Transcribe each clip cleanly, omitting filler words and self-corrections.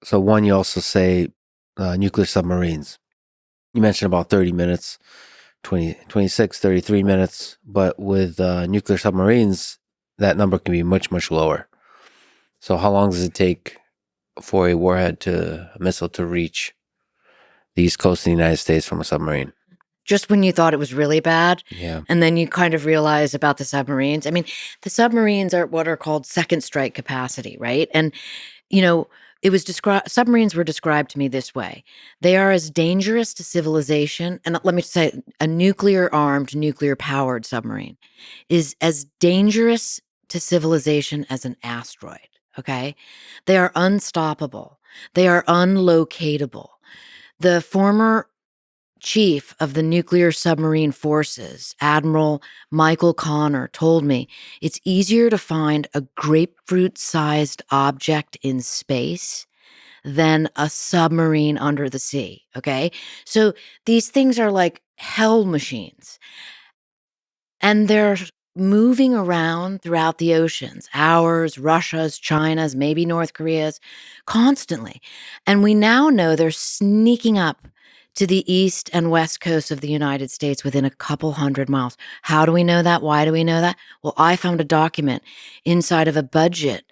So one, you also say nuclear submarines. You mentioned about 30 minutes, 20, 26, 33 minutes. But with nuclear submarines, that number can be much, much lower. So how long does it take for a missile to reach the east coast of the United States from a submarine? Just when you thought it was really bad, Yeah. and then you kind of realize about the submarines. I mean, the submarines are what are called second strike capacity, right? And you know, it was described, submarines were described to me this way. They are as dangerous to civilization, and let me say, a nuclear armed, nuclear powered submarine is as dangerous to civilization as an asteroid. Okay. They are unstoppable, they are unlocatable. The former chief of the nuclear submarine forces, Admiral Michael Connor, told me it's easier to find a grapefruit sized object in space than a submarine under the sea. Okay. So these things are like hell machines, and they're moving around throughout the oceans, ours, Russia's, China's, maybe North Korea's, constantly. And we now know they're sneaking up to the east and west coast of the United States within a couple hundred miles. How do we know that? Why do we know that? Well, I found a document inside of a budget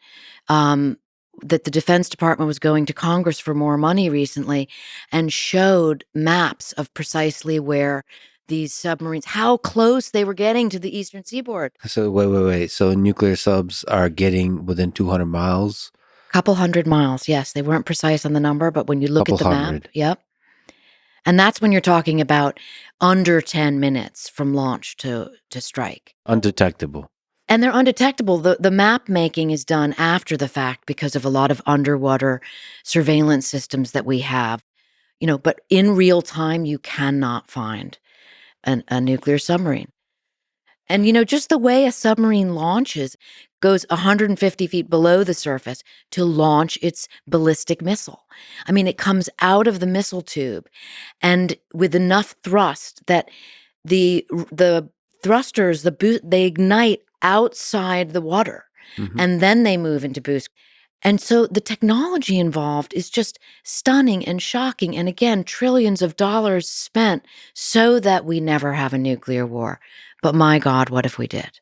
um, that the Defense Department was going to Congress for more money recently, and showed maps of precisely where these submarines, how close they were getting to the eastern seaboard. So wait. So nuclear subs are getting within 200 miles? Couple hundred miles. Yes, they weren't precise on the number, but when you look Couple at the map, hundred. yep. And that's when you're talking about under 10 minutes from launch to strike. Undetectable. And they're undetectable. The map making is done after the fact because of a lot of underwater surveillance systems that we have. But in real time, you cannot find a nuclear submarine. And, just the way a submarine launches, goes 150 feet below the surface to launch its ballistic missile. I mean, it comes out of the missile tube, and with enough thrust that the thrusters, they ignite outside the water, Mhm. and then they move into boost. And so the technology involved is just stunning and shocking. And again, trillions of dollars spent so that we never have a nuclear war. But my God, what if we did?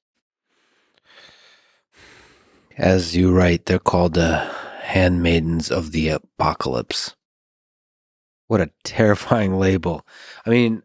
As you write, they're called the handmaidens of the apocalypse. What a terrifying label. I mean,